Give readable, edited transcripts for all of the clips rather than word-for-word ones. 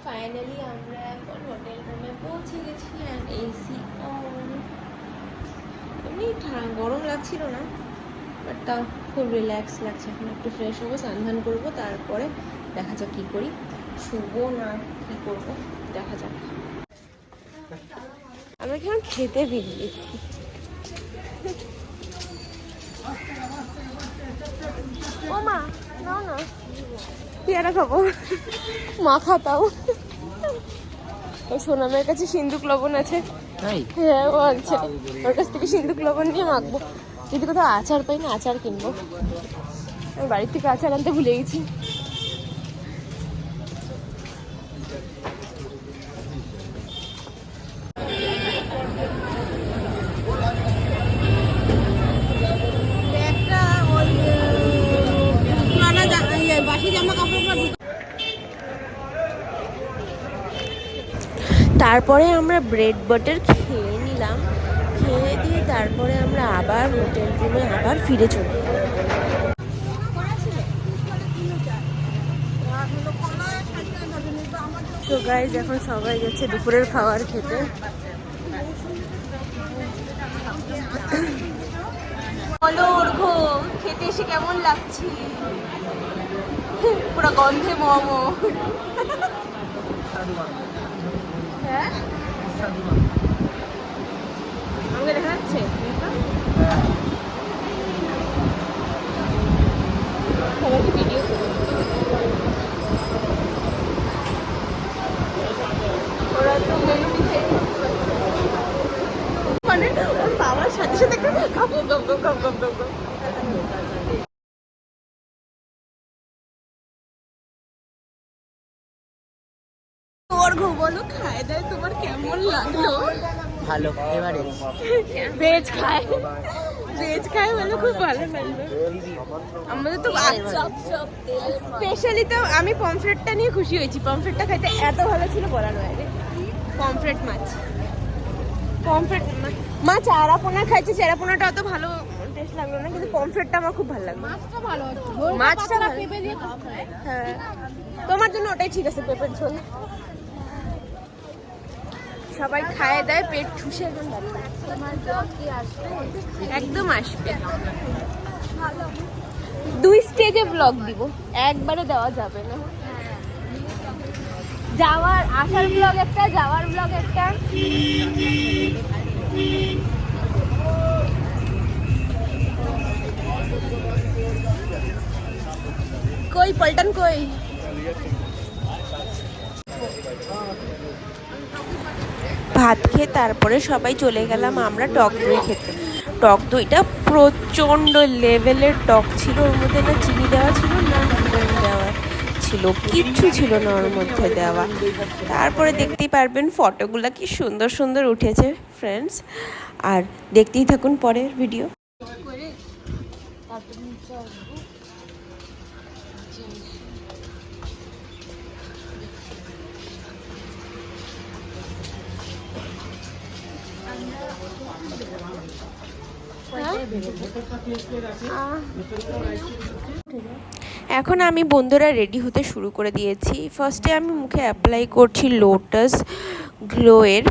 Finally আমরা এখন hotel রুমে পৌঁছে গেছি অ্যান্ড এসি অন। এমনি গরম লাগছিল না, বাট তাও খুব রিল্যাক্স লাগছে। এখন একটু ফ্রেশ হবো, স্নান করবো, তারপরে দেখা যাক কী করি, শুবো না কী করবো দেখা যাক। আমরা কেমন খেতে বেরিয়েছি। ও মা নাও না, পেয়ারা খাবো, মাখা তাও। ওই সোনামের কাছে সিন্দুক লবণ আছে, হ্যাঁ ও আনছে, ওর কাছ থেকে সিন্দুক লবণ নিয়ে মাখবো। যদি কোথাও আচার পাই না, আচার কিনবো। আমি বাড়ির থেকে আচার আনতে ভুলে গেছি। তারপরে আমরা ব্রেড বাটার খেয়ে নিলাম, খেয়ে দিয়ে তারপরে আমরা আবার হোটেল রুমে আবার ফিরে চলি। তো গাইজ এখন সবাই যাচ্ছে দুপুরের খাবার খেতে। বলো অর্ঘ্য, খেতে এসে কেমন লাগছে? পুরো গন্ধে মোমো। হ্যাঁ আমাকে দেখা যাচ্ছে সবাইকে ভিডিও করে। ওরা তো মেনু নিচে মানে ওর বাবার সাথে সাথে খাবো খাবো খাবো খাবো। অর্ঘ্য বলো, খায় দেয় তোমার কেমন লাগলো? ভালো, এবারে ভেজ খায়, ভেজ খায় বলে খুব ভালো লাগলো। আমাদের তো স্পেশালি তো আমি পমফ্রেটটা নিয়ে খুশি হয়েছি। পমফ্রেটটা খাইতে এত ভালো ছিল বলার বাইরে। পমফ্রেট মাছ, পমফ্রেট মা চারাপোনা খাইছি, চারাপোনাটা অত ভালো টেস্ট লাগলো না, কিন্তু পমফ্রেটটা আমার খুব ভালো লাগলো। মাছটা ভালো, মাছটা পেঁপে দিয়ে হ্যাঁ, তোমার জন্য ওটাই ঠিক আছে, পেঁপের ঝোল। সবাই খায় দেয়, পেট ঠুসে একদম আসবে। 2 স্টেজে ব্লগ দিব, একবারে দেওয়া যাবে না। যাওয়ার আসার ব্লগ একটা, যাওয়ার ব্লগ একটা। কই পল্টন কই? ভাত খেয়ে তারপরে সবাই চলে গেলাম আমরা টক দই খেতে। টক দইটা প্রচণ্ড লেভেলের টক ছিল, ওর মধ্যে না চিনি দেওয়া ছিল না লেমন দেওয়া ছিল, কিচ্ছু ছিল না ওর মধ্যে দেওয়া। তারপরে দেখতেই পারবেন ফটোগুলো কি সুন্দর সুন্দর উঠেছে ফ্রেন্ডস, আর দেখতেই থাকুন পরের ভিডিও। এখন আমি বন্ধুরা রেডি হতে শুরু করে দিয়েছি। ফার্স্টে আমি মুখে অ্যাপ্লাই করছি লোটাস গ্লোয়ের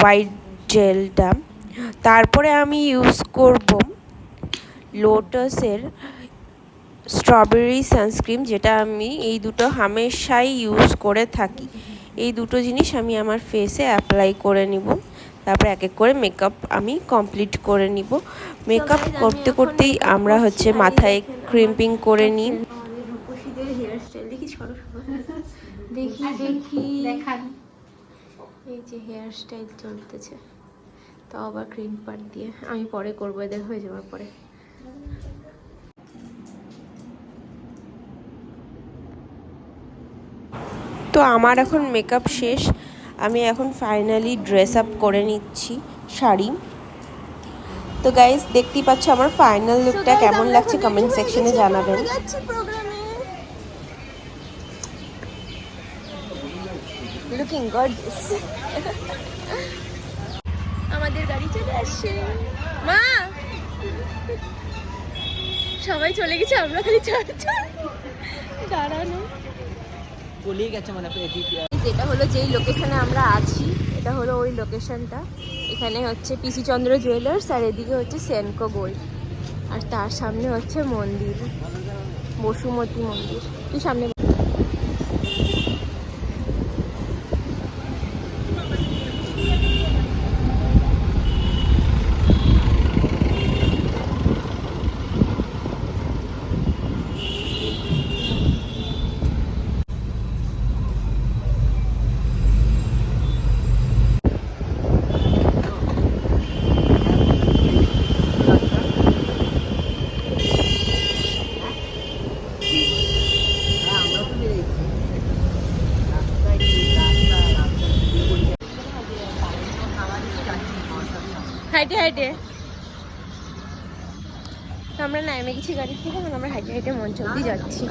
হোয়াইট জেলটা। তারপরে আমি ইউজ করব লোটাসের স্ট্রবেরি সানস্ক্রিন, যেটা আমি এই দুটো হামেশাই ইউজ করে থাকি। এই দুটো জিনিস আমি আমার ফেসে অ্যাপ্লাই করে নিব, তারপর এক এক করে মেকআপ আমি কমপ্লিট করে নিব। মেকআপ করতে করতেই আমরা হচ্ছে মাথায় ক্রিম্পিং করে নিই। রূপসীদের হেয়ার স্টাইল দেখি, দেখি দেখি দেখান, এই যে হেয়ার স্টাইল চলতেছে, তাও আবার ক্রিম পার দিয়ে। আমি পরে করবো, এদের হয়ে যাওয়ার পরে। তো আমার এখন মেকআপ শেষ, আমি এখন ফাইনালি ড্রেস আপ করে নিচ্ছি শাড়ি। তো গাইস দেখতেই পাচ্ছ আমার ফাইনাল লুকটা কেমন লাগছে কমেন্ট সেকশনে জানাবেন। Looking gorgeous. আমাদের গাড়ি চলে আসছে, মা সবাই চলে গেছে, আমরা খালি দাঁড়ানো। চলেই গেছে মানে যেটা হলো যেই লোকেশনে আমরা আছি, এটা হলো ওই লোকেশনটা। এখানে হচ্ছে পিসি চন্দ্র জুয়েলার্স, আর এদিকে হচ্ছে সেনকো গোল্ড, আর তার সামনে হচ্ছে মন্দির, বসুমতী মন্দির। তুই সামনে হাইটে হাইটে আমরা নামে গেছি গাড়ি থেকে, মানে আমরা হাইটে হাইটে মঞ্চ অব্দি যাচ্ছি।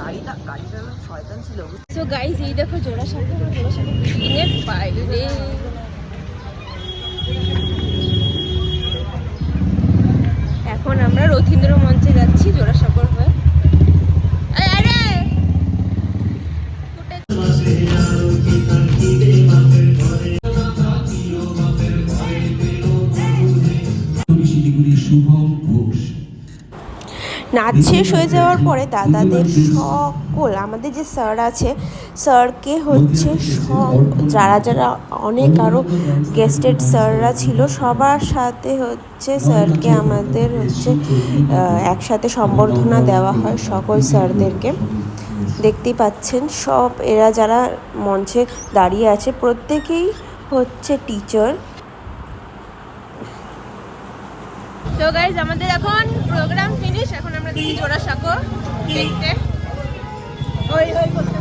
সো গাইজ, এই দেখো জোড়াসাঁকো, জোড়াসাঁকো বিল্ডিং এর বাইরে। এখন আমরা রথীন্দ্র মঞ্চে যাচ্ছি জোড়াসাঁকোর হয়ে। নাচ শেষ হয়ে যাওয়ার পরে দাদাদের সকল আমাদের যে স্যার আছে, স্যারকে হচ্ছে সব যারা যারা অনেক আরও গেস্টেড স্যাররা ছিল সবার সাথে হচ্ছে স্যারকে আমাদের হচ্ছে একসাথে সম্বর্ধনা দেওয়া হয় সকল স্যারদেরকে। দেখতেই পাচ্ছেন সব এরা যারা মঞ্চে দাঁড়িয়ে আছে প্রত্যেকেই হচ্ছে টিচার। তো গাইজ, আমাদের এখন প্রোগ্রাম ফিনিশ, এখন আমরা দেখি জোড়াসাঁকো দেখতে। ওই ওই করতে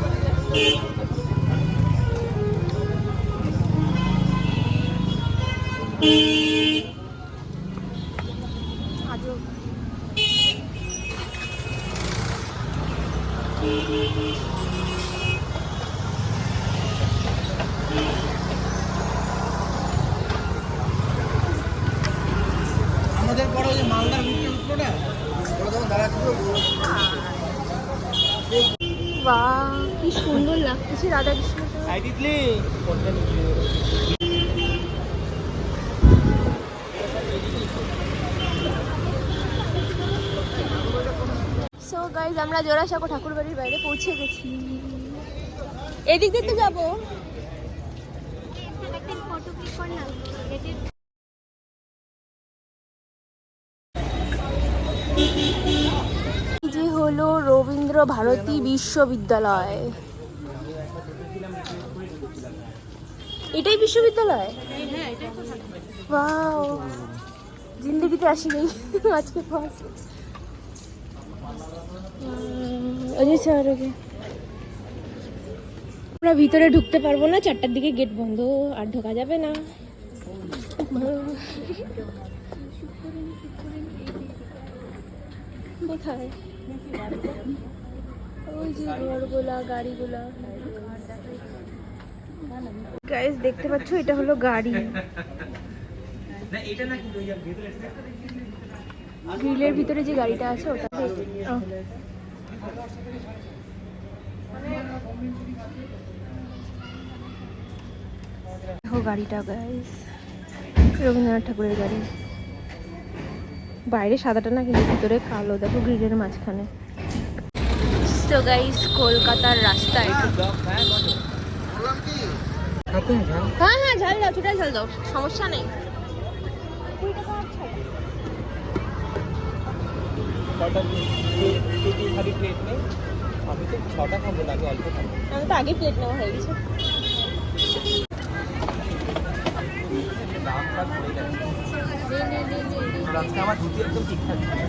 আমাদের বড় যে মালদার রুটে উঠলো না, বাহ, কি সুন্দর লাগতেছে রাধাকৃষ্ণ। সো গাইজ, আমরা জোড়াসাঁকো ঠাকুরবাড়ির বাইরে পৌঁছে গেছি। এদিক দিয়ে তো যাবো। যে হলো রবীন্দ্র ভারতী বিশ্ববিদ্যালয়। এটাই বিশ্ববিদ্যালয়? ওয়াও, জিন্দেগিতে আসিনি, আজকে ফার্স্ট। আমরা ভিতরে ঢুকতে পারবো না, 4টার দিকে গেট বন্ধ, আর ঢোকা যাবে না। কোথায় ওই যে ঘরগুলা, গাড়িগুলা। গাইস, দেখতে পাচ্ছ এটা হলো গাড়ি। গ্রিলের ভিতরে যে গাড়িটা আছে ওটা দেখো গাড়িটা গাইস, রবীন্দ্রনাথ ঠাকুরের গাড়ি। বাইরে সাদাটা না, কিন্তু ভিতরে কালো, দেখো গ্রিলের মাঝখানে। তো গাইস, কলকাতার রাস্তা এটা। হ্যাঁ হ্যাঁ, ঝাল দাও, ছোটাই ঝাল দাও, সমস্যা নেই। আমি তো আগে প্লেট নেওয়া হয়ে গেছে।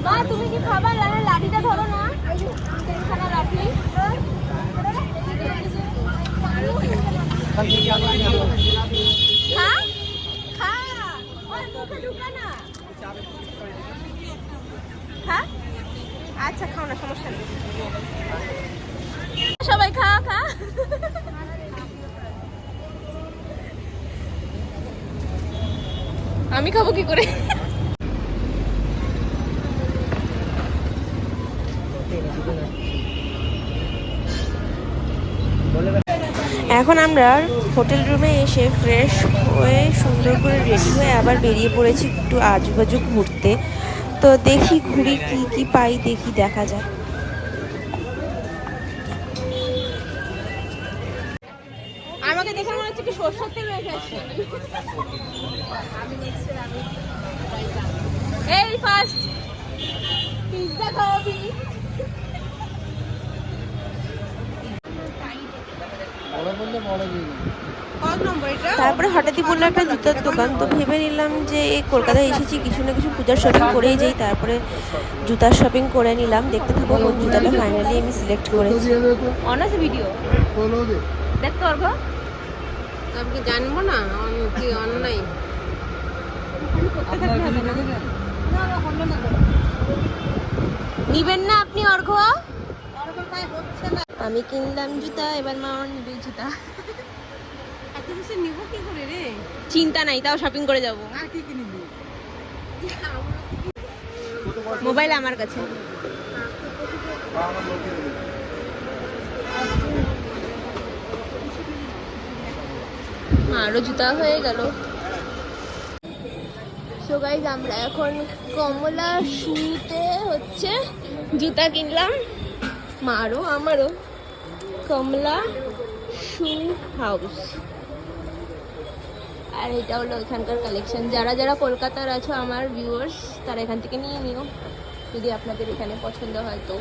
মা, তুমি কি খাবার? লাঠিটা ধরো না, লাঠি। আচ্ছা, খাও না, সমস্যা নেই, সবাই খা খা। আমি খাবো কি করে? এখন আমরা হোটেল রুমে এসে ফ্রেশ হয়ে সুন্দর করে রেডি হয়ে আবার বেরিয়ে পড়েছি একটু আজুবাজু ঘুরতে। তো দেখি ঘুরি কি কি পাই, দেখি দেখা যায়। আমাকে দেখে মনে হচ্ছে কি সরষের তেল রেখে আসছে। এই ফার্স্ট পিজ্জা খাওয়াবি? বড় বললে বড় দিয়ে কত নম্বর এটা? তারপরে হঠাৎই বললো একটা জুতার দোকান, তো ভেবে নিলাম যে এই কলকাতায় এসেছি কিছু না কিছু পূজার শপিং করেই যাই। তারপরে জুতার শপিং করে নিলাম। দেখতে থাকো কোন জুতাটা ফাইনালি আমি সিলেক্ট করেছি। অন আছে ভিডিও দেখ তো অর্ঘ। আমি কি জানবো না কি অনলাইন নিবেন না আপনি অর্ঘ? আমি কিনলাম জুতা, এবার মামার নিবে জুতা। এত কিছু নিব কি করে রে? চিন্তা নাই, তাও শপিং করে যাব। আর কি কি নিবি? মোবাইল আমার কাছে। আরো জুতা হয়ে গেল। সো গাইজ আমরা এখন কমলা শুতে হচ্ছে জুতা কিনলাম, মারও আমারও। কমলা শু হাউস। আর এটা হলো এখানকার কালেকশন। যারা যারা কলকাতার আছো আমার ভিউয়ার্স, তারা এখান থেকে নিয়ে নিও যদি আপনাদের এখানে পছন্দ হয়। তো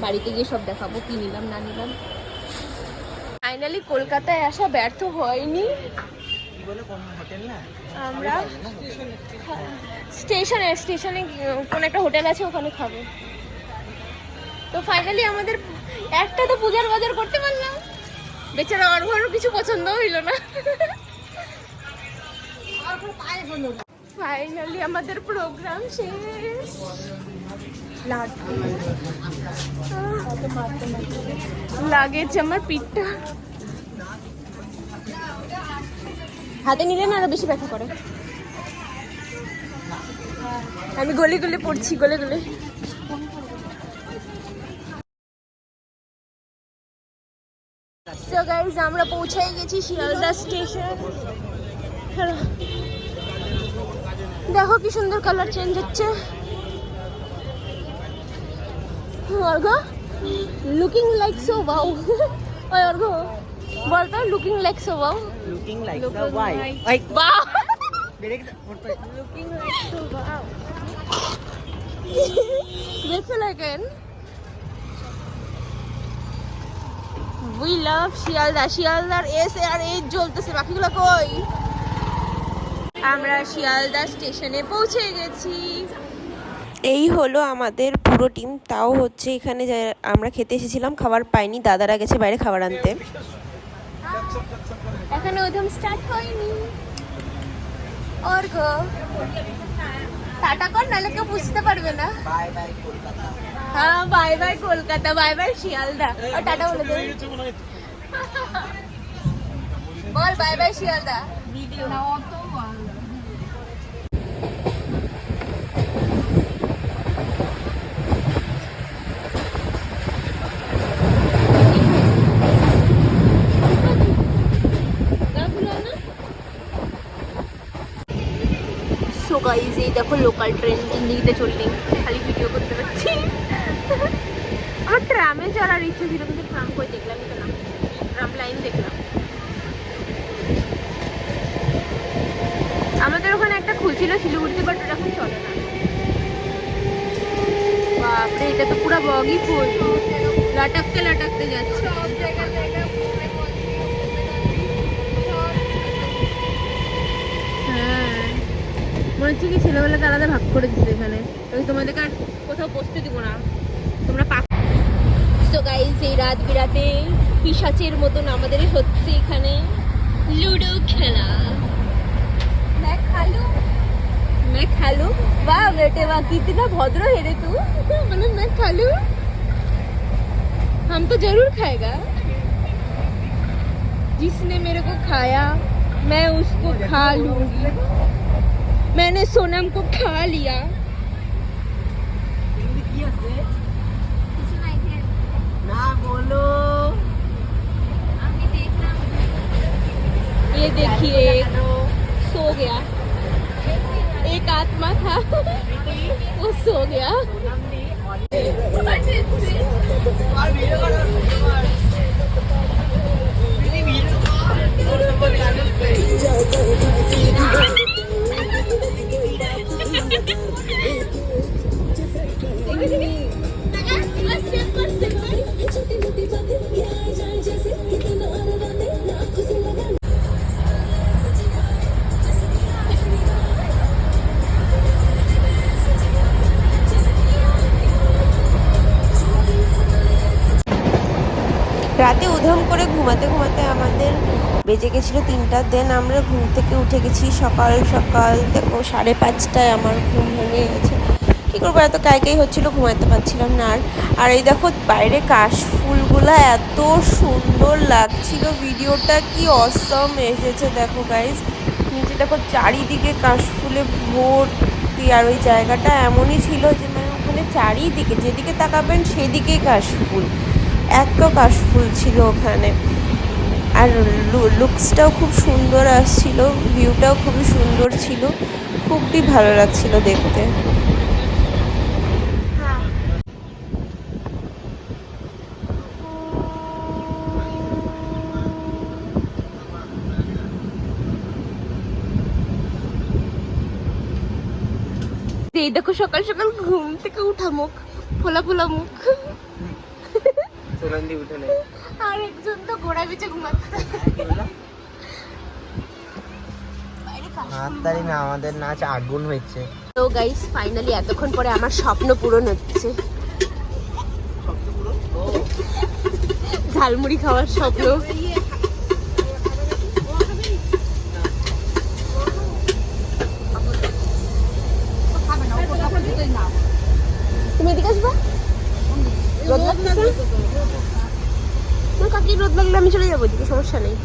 বাড়িতে গিয়ে সব দেখাবো কি নিলাম না নিলাম। ফাইনালি কলকাতায় আসা ব্যর্থ হয়নি। কি বলে কোন হোটেল না? আমরা স্টেশনে কোন একটা হোটেল আছে, ওখানে খাবো। তো ফাইনালি আমাদের একটা তো পূজার বাজার করতে পারলাম। বেচারা অর্ঘর কিছু পছন্দ হইল না। ফাইনালি আমাদের প্রোগ্রাম শেষ। লাগেছে আমার পিঠটা হাতে নিলে না আরো বেশি ব্যথা করে। আমি গলি গলি পড়ছি, গলে গলে। সো গাইস আমরা পৌঁছে গেছি শিয়ালদা স্টেশন। দেখো কি সুন্দর কালার চেঞ্জ হচ্ছে। Argha looking like so wow. ওই অর্ঘ বলতো looking like so wow. Looking like the why ওই wow looking like so wow. দেখতে লাগেন। We love Sealdah. শিয়ালদার এস আর এইচ জ্বলতেছে, বাকিগুলো কই? আমরা শিয়ালদা স্টেশনে পৌঁছে গেছি। এই হলো আমাদের পুরো টিম। তাও হচ্ছে এখানে আমরা খেতে এসেছিলাম, খাবার পাইনি, দাদারা গেছে বাইরে খাবার আনতে। এখনো উধম স্টার্ট হয়নি। অর্ঘ টাটা কর, নাহলে কেউ বুঝতে পারবে না। Bye bye Kolkata. হ্যাঁ bye bye Kolkata, bye bye Sealdah. আর টাটা বলে দে। বল বাই বাই শিয়ালদা। ভিডিও না অত সো গাইস এই দেখো লোকাল ট্রেন জিন্দিগিতে চললেই খালি ভিডিও করতে পারছি। আমার ট্রামে চড়ার ইচ্ছে ছিল, কিন্তু ট্রাম কই দেখলামই তো না। ট্রাম লাইন দেখলাম। আমাদের ওখানে একটা খুলছিল শিলিগুড়িতে, বাট এখন চলে না। বাপরে এটা তো পুরো বগি ফুল, লটকতে লটকতে যাচ্ছে। হ্যাঁ মনে হচ্ছে কি ছেলেবেলাকে আলাদা ভাগ করে দিচ্ছে এখানে। আমি তোমাদেরকে আর কোথাও বসতে দিব না, তোমরা সো গাইস এই রাত বিরাতে পিশাচের মতন আমাদের হচ্ছে এখানে লুডো খেলা। मैं खा लूं? वाह बेटे वाह, कितना भद्र है रे तू। मतलब मैं खा लूं? हम तो जरूर खाएगा। जिसने मेरे को खाया मैं उसको खा लूंगी। मैंने सोनम को खा लिया। কি আছে না বলো। আমি দেখলাম ये देखिए सो गया, एक आत्मा था वो सो गया। রাতে উধাম করে ঘুমাতে ঘুমাতে আমাদের বেজে গেছিলো 3টা। দেন আমরা ঘুম থেকে উঠে গেছি সকাল সকাল। দেখো 5:30টায় আমার ঘুম ভেঙে গেছে। কী করবো, এত কাই হচ্ছিলো, ঘুমাতে পারছিলাম না। আর এই দেখো বাইরে কাশফুলগুলো এত সুন্দর লাগছিল। ভিডিওটা কি অসম এসেছে দেখো গাইস। নিচে দেখো চারিদিকে কাশফুলে ভর্তি। আর ওই জায়গাটা এমনই ছিল যে মানে ওখানে চারিদিকে যেদিকে তাকাবেন সেদিকেই কাশফুল, এত কাশফুল ছিল ওখানে। আর লুকসটাও খুব সুন্দর আসছিল, ভিউটাও খুবই সুন্দর ছিল, খুবই ভালো লাগছিল দেখতে। এই দেখো সকাল সকাল ঘুম থেকে উঠা মুখ, ফোলা ফোলা মুখ। আর একজন তো ঘোড়া বিচে ঘুমাচ্ছে। না আমাদের নাচ আগুন হচ্ছে। তো গাইস ফাইনালি এতক্ষণ পরে আমার স্বপ্ন পূরণ হচ্ছে, ঝালমুড়ি খাওয়ার স্বপ্ন। তুমি এদিকে আসবা? রোদ লাগতেছে? কাকি রোদ লাগলে আমি চলে যাবো এদিকে, সমস্যা নেই।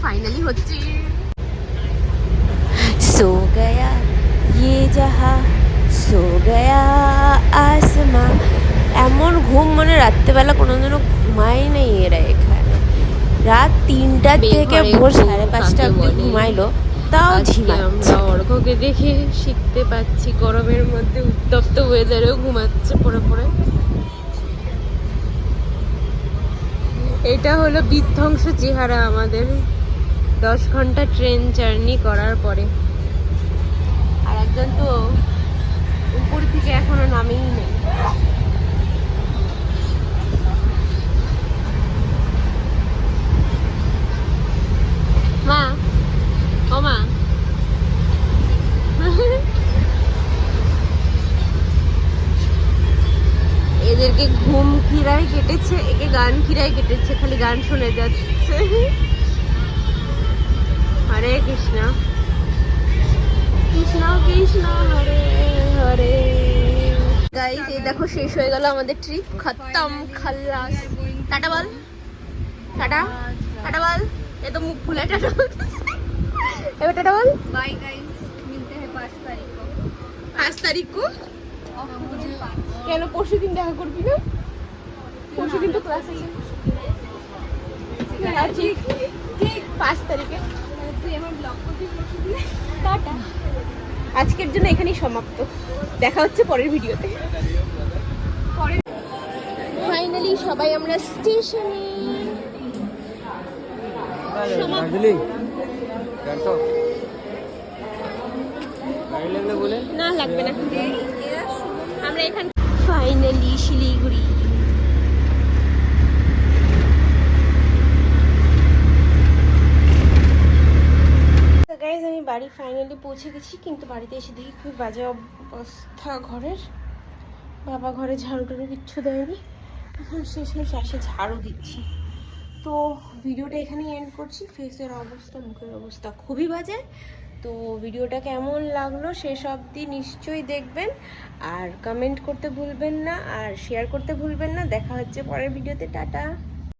ফাইনালি হচ্ছে। सो गया ये जहां सो गया आसमां। এমন ঘুম মানে রাত্রেবেলা কোনোদিনও ঘুমাই নেই এরা এখানে। রাত 3টা থেকে ভোর 5:30 অবধি ঘুমাইলো, তাও ঝিমাচ্ছে। আমরা অর্ঘ্যকে দেখে শিখতে পাচ্ছি গরমের মধ্যে উত্তপ্ত ওয়েদারেও ঘুমাচ্ছে পরে পরে। এটা হলো বিধ্বংস চেহারা আমাদের 10 ঘন্টা ট্রেন জার্নি করার পরে। আর একজন তো উপর থেকে এখনো নামেই নেই। মা, ও মা, এদেরকে ঘুম খিরায় কেটেছে, একে গান খিরায় কেটেছে, খালি গান শুনে যাচ্ছে। হরে কৃষ্ণ কৃষ্ণ কৃষ্ণ হরে হরে। গাইস এই দেখো শেষ হয়ে গেল আমাদের ট্রিপ, খতম, খাল্লাস। টাটা বল, টাটা, টাটা বল। এ তো মুখ ফুলে টাটা বলতেছে। এবার টাটা বল। बाय गाइस, मिलते हैं 5 तारीख को। 5 তারিখ কো? मुझे 5 কেন পরশু দিন দেখা করবি না? পরশু দিন তো ক্লাস আছে। ঠিক 5 তারিখে তুই আমার ব্লগ করবি পরশু দিন। টাটা। আজকের জন্য এখানেই সমাপ্ত, দেখা হচ্ছে পরের ভিডিওতে। ফাইনালি সবাই আমরা স্টেশনে। না লাগবে না, আমরা এখান ফাইনালি শিলিগুড়ি। গাইজ আমি বাড়ি ফাইনালি পৌঁছে গেছি, কিন্তু বাড়িতে এসে দেখি খুব বাজে অবস্থা ঘরের। বাবা ঘরে ঝাড়ু টাড়ু কিচ্ছু দেয়নি, এখন শেষমেশ আসে ঝাড়ু দিচ্ছি। তো ভিডিওটা এখানেই এন্ড করছি। ফেসের অবস্থা, মুখের অবস্থা খুবই বাজে। তো ভিডিওটা কেমন লাগলো শেষ অবধি নিশ্চয়ই দেখবেন, আর কমেন্ট করতে ভুলবেন না, আর শেয়ার করতে ভুলবেন না। দেখা হচ্ছে পরের ভিডিওতে। টাটা।